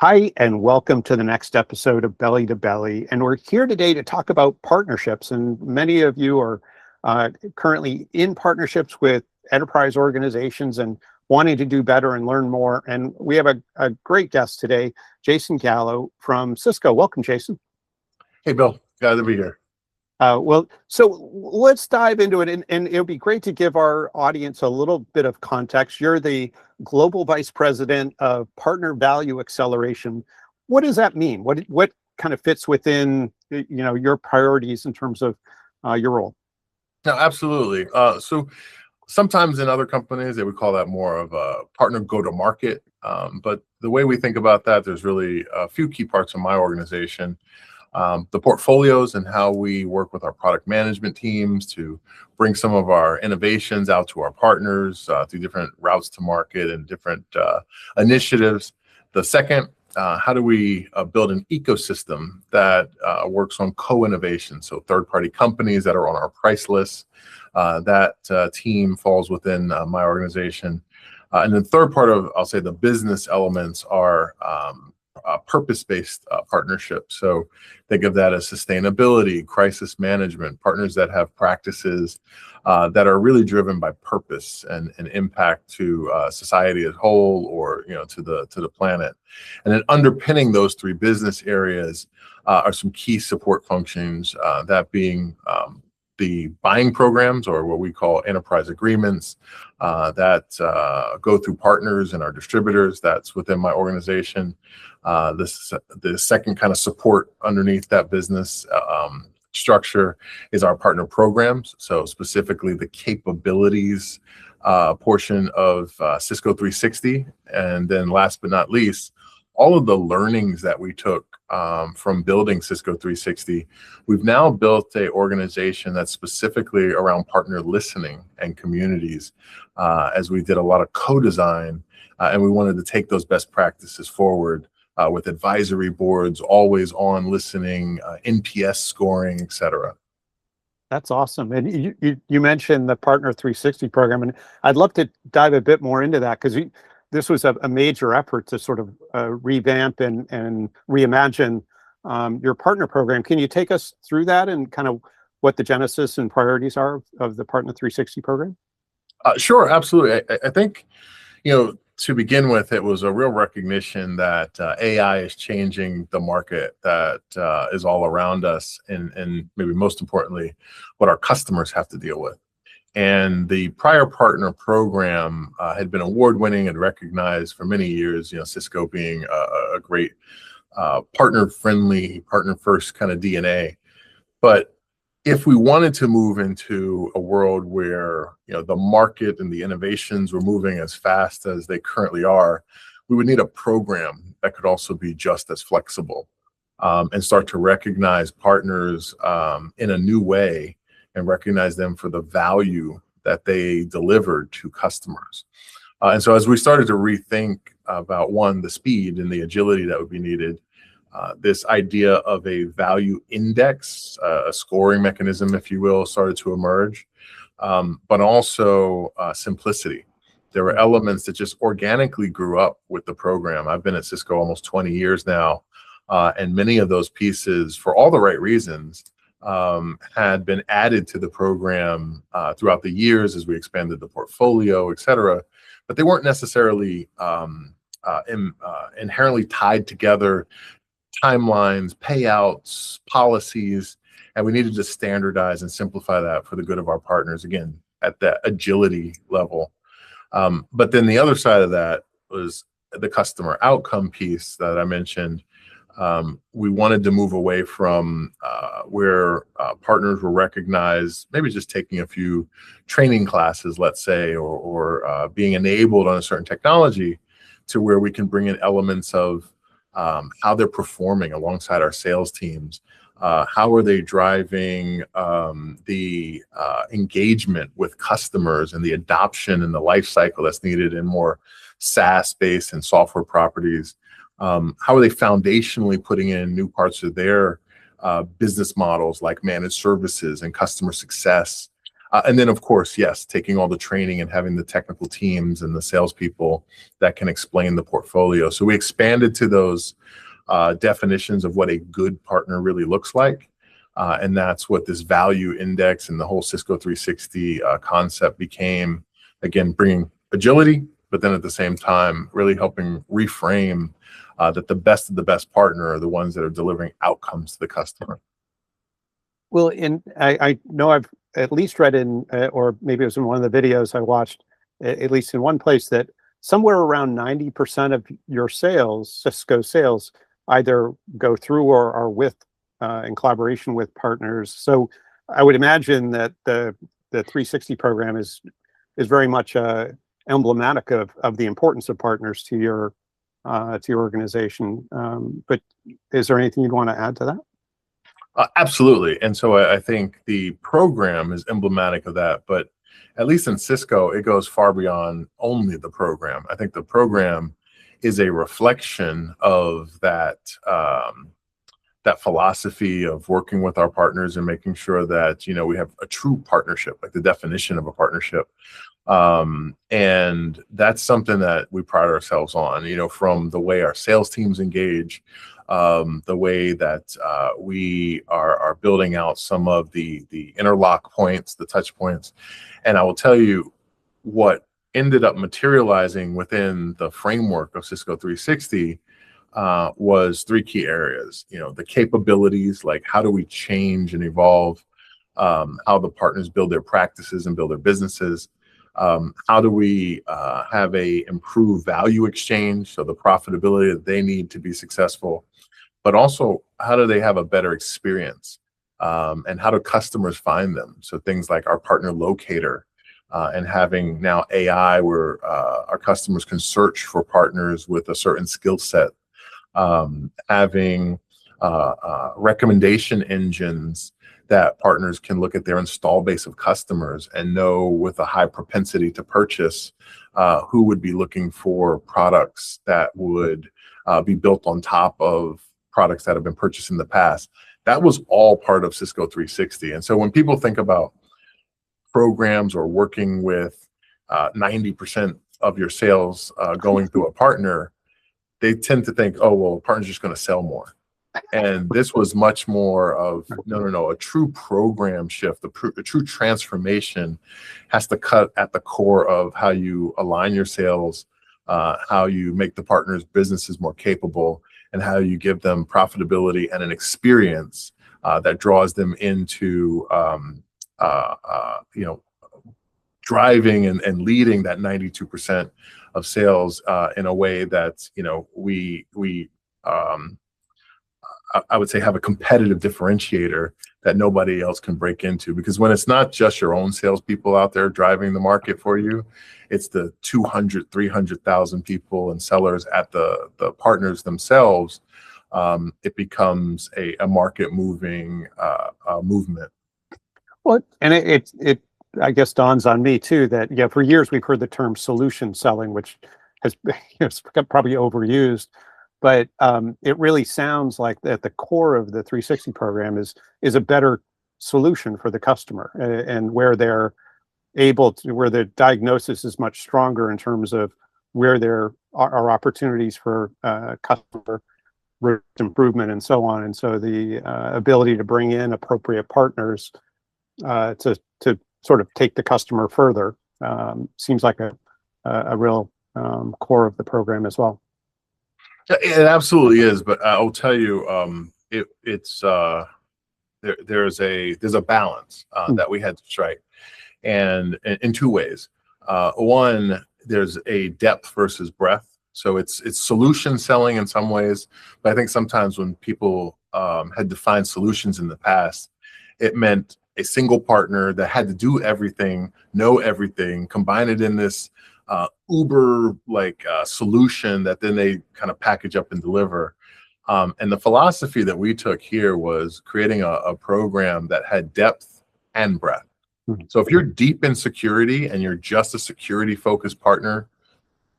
Hi, and welcome to the next episode of Belly to Belly. And we're here today to talk about partnerships. And many of you are currently in partnerships with enterprise organizations and wanting to do better and learn more. And we have a great guest today, Jason Gallo from Cisco. Welcome, Jason. Hey, Bill. Glad to be here. So let's dive into it. And it would be great to give our audience a little bit of context. You're the Global Vice President of Partner Value Acceleration. What does that mean? What kind of fits within your priorities in terms of your role? No, absolutely. So sometimes in other companies, they would call that more of a partner go-to-market. But the way we think about that, there's really a few key parts of my organization. The portfolios and how we work with our product management teams to bring some of our innovations out to our partners through different routes to market and different initiatives. The second, how do we build an ecosystem that works on co-innovation? So third-party companies that are on our price list, that team falls within my organization. And the third part of, I'll say, the business elements are purpose-based partnerships. So think of that as sustainability, crisis management, partners that have practices that are really driven by purpose and impact to society as a whole, or to the planet. And then underpinning those three business areas are some key support functions, that being the buying programs, or what we call enterprise agreements, that go through partners and our distributors. That's within my organization. The second kind of support underneath that business structure is our partner programs. So specifically the capabilities portion of Cisco 360. And then last but not least, all of the learnings that we took from building Cisco 360, we've now built an organization that's specifically around partner listening and communities, as we did a lot of co-design, and we wanted to take those best practices forward with advisory boards, always on listening, NPS scoring, et cetera. That's awesome. And you mentioned the Partner 360 program, and I'd love to dive a bit more into that, because this was a major effort to sort of revamp and reimagine your partner program. Can you take us through that and kind of what the genesis and priorities are of the Partner 360 program? Sure, absolutely. I think, to begin with, it was a real recognition that AI is changing the market that is all around us, and maybe most importantly, what our customers have to deal with. And the prior partner program had been award-winning and recognized for many years, Cisco being a great partner-friendly, partner-first kind of DNA. But if we wanted to move into a world where the market and the innovations were moving as fast as they currently are, we would need a program that could also be just as flexible, and start to recognize partners in a new way, and recognize them for the value that they delivered to customers. And so as we started to rethink about, one, the speed and the agility that would be needed, this idea of a value index, a scoring mechanism, if you will, started to emerge, but also simplicity. There were elements that just organically grew up with the program. I've been at Cisco almost 20 years now, and many of those pieces, for all the right reasons, had been added to the program throughout the years as we expanded the portfolio, et cetera, but they weren't necessarily inherently tied together. Timelines, payouts, policies, and we needed to standardize and simplify that for the good of our partners, again, at that agility level. But then the other side of that was the customer outcome piece that I mentioned. We wanted to move away from where partners were recognized, maybe just taking a few training classes, let's say, or being enabled on a certain technology, to where we can bring in elements of how they're performing alongside our sales teams. How are they driving the engagement with customers and the adoption and the life cycle that's needed in more SaaS-based and software properties? How are they foundationally putting in new parts of their business models, like managed services and customer success? And then, of course, yes, taking all the training and having the technical teams and the salespeople that can explain the portfolio. So we expanded to those definitions of what a good partner really looks like. And that's what this value index and the whole Cisco 360 concept became. Again, bringing agility, but then at the same time, really helping reframe that the best of the best partner are the ones that are delivering outcomes to the customer. Well, I know I've at least read in, or maybe it was in one of the videos I watched, at least in one place, that somewhere around 90% of your sales, Cisco sales, either go through or are with, in collaboration with partners. So I would imagine that the 360 program is very much emblematic of the importance of partners to your organization. But is there anything you'd want to add to that? Absolutely. And so I think the program is emblematic of that, but at least in Cisco, it goes far beyond only the program. I think the program is a reflection of that, that philosophy of working with our partners and making sure that, we have a true partnership, like the definition of a partnership. And that's something that we pride ourselves on, from the way our sales teams engage, the way that we are building out some of the interlock points, the touch points. And I will tell you what ended up materializing within the framework of Cisco 360 was three key areas. The capabilities, like how do we change and evolve how the partners build their practices and build their businesses. How do we have a improved value exchange, so the profitability that they need to be successful, but also how do they have a better experience, and how do customers find them? So things like our partner locator, and having now AI where our customers can search for partners with a certain skill set, having recommendation engines that partners can look at their install base of customers and know with a high propensity to purchase who would be looking for products that would be built on top of products that have been purchased in the past. That was all part of Cisco 360. And so when people think about programs or working with 90% of your sales going through a partner, they tend to think, oh, well, a partner's just going to sell more. And this was much more of, no, a true program shift, a true transformation has to cut at the core of how you align your sales, how you make the partners' businesses more capable, and how you give them profitability and an experience that draws them into, driving and leading that 92% of sales in a way that, I would say have a competitive differentiator that nobody else can break into. Because when it's not just your own salespeople out there driving the market for you, it's the 200, 300,000 people and sellers at the partners themselves. It becomes a market moving movement. Well, and it I guess dawns on me too that for years we've heard the term solution selling, which has probably overused. But it really sounds like at the core of the 360 program is a better solution for the customer, and where they're where the diagnosis is much stronger in terms of where there are opportunities for customer improvement and so on. And so the ability to bring in appropriate partners to sort of take the customer further seems like a real core of the program as well. It absolutely is, but I'll tell you, there's a balance that we had to strike, and in two ways. One, there's a depth versus breadth. So it's solution selling in some ways, but I think sometimes when people had defined solutions in the past, it meant a single partner that had to do everything, know everything, combine it in this Uber solution that then they kind of package up and deliver. And the philosophy that we took here was creating a program that had depth and breadth. So if you're deep in security and you're just a security focused partner,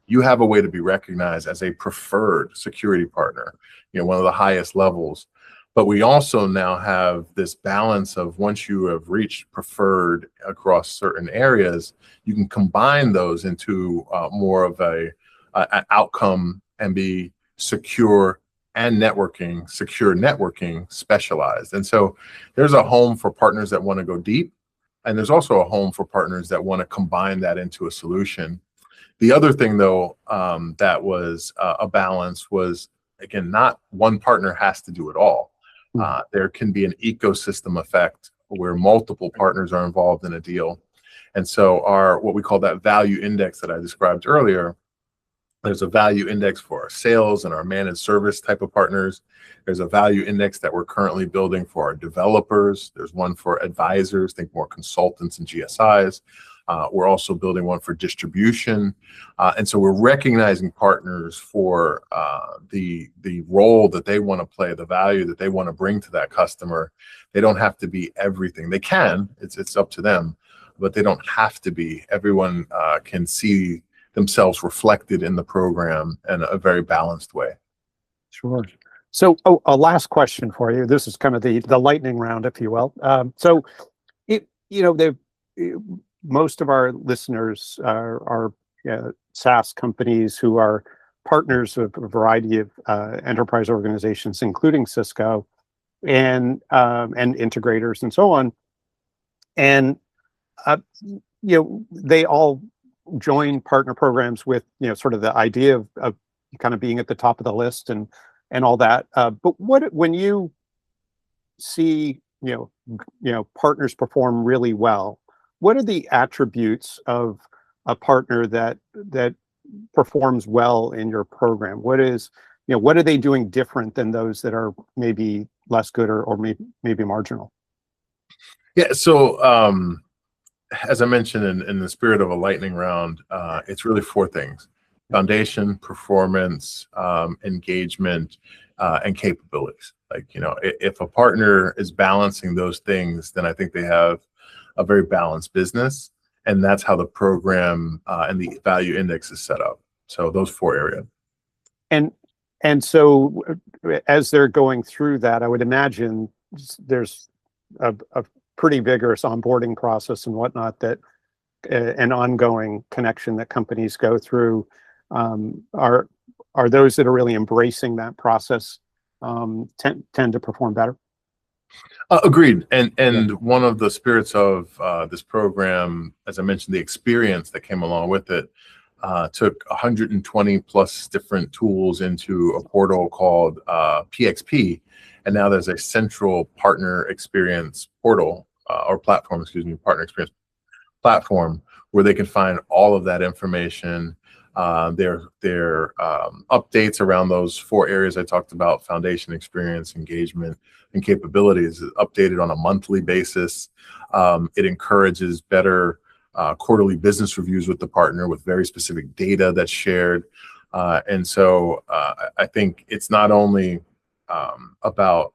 you have a way to be recognized as a preferred security partner, one of the highest levels. But we also now have this balance of, once you have reached preferred across certain areas, you can combine those into more of an outcome and be secure and secure networking specialized. And so there's a home for partners that want to go deep, and there's also a home for partners that want to combine that into a solution. The other thing, though, that was a balance was, again, not one partner has to do it all. There can be an ecosystem effect where multiple partners are involved in a deal. And so what we call that value index that I described earlier, there's a value index for our sales and our managed service type of partners. There's a value index that we're currently building for our developers. There's one for advisors, think more consultants and GSIs. We're also building one for distribution. And so we're recognizing partners for the role that they want to play, the value that they want to bring to that customer. They don't have to be everything. They can, it's up to them, but they don't have to be. Everyone can see themselves reflected in the program in a very balanced way. Sure. So a last question for you. This is kind of the lightning round, if you will. Most of our listeners are SaaS companies who are partners of a variety of enterprise organizations, including Cisco, and integrators and so on. And they all join partner programs with sort of the idea of kind of being at the top of the list and all that. But when you see partners perform really well, what are the attributes of a partner that performs well in your program? What are they doing different than those that are maybe less good or maybe marginal? Yeah. So as I mentioned, in the spirit of a lightning round, it's really four things: foundation, performance, engagement, and capabilities. If a partner is balancing those things, then I think they have a very balanced business, and that's how the program and the value index is set up. So those four areas. And so as they're going through that, I would imagine there's a pretty vigorous onboarding process and whatnot, that an ongoing connection that companies go through. Are those that are really embracing that process tend to perform better? Agreed. And one of the spirits of this program, as I mentioned, the experience that came along with it, took 120 plus different tools into a portal called PXP. And now there's a central partner experience portal or platform, partner experience platform, where they can find all of that information. Their updates around those four areas I talked about: foundation, experience, engagement, and capabilities, is updated on a monthly basis. It encourages better quarterly business reviews with the partner with very specific data that's shared. And so I think it's not only about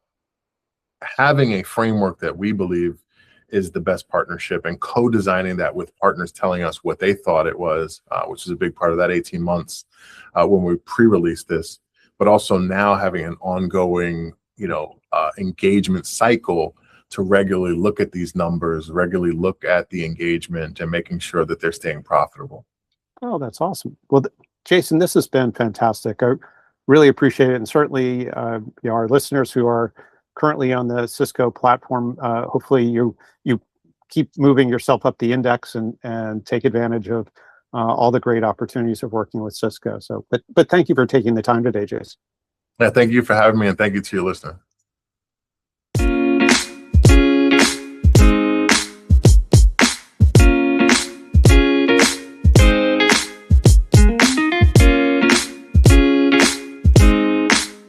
having a framework that we believe is the best partnership and co-designing that with partners telling us what they thought it was, which is a big part of that 18 months when we pre-released this, but also now having an ongoing, engagement cycle to regularly look at these numbers, regularly look at the engagement, and making sure that they're staying profitable. Oh, that's awesome. Well, Jason, this has been fantastic. I really appreciate it. And certainly, our listeners who are currently on the Cisco platform, hopefully you keep moving yourself up the index and take advantage of all the great opportunities of working with Cisco. So, but thank you for taking the time today, Jason. Yeah, thank you for having me, and thank you to your listener.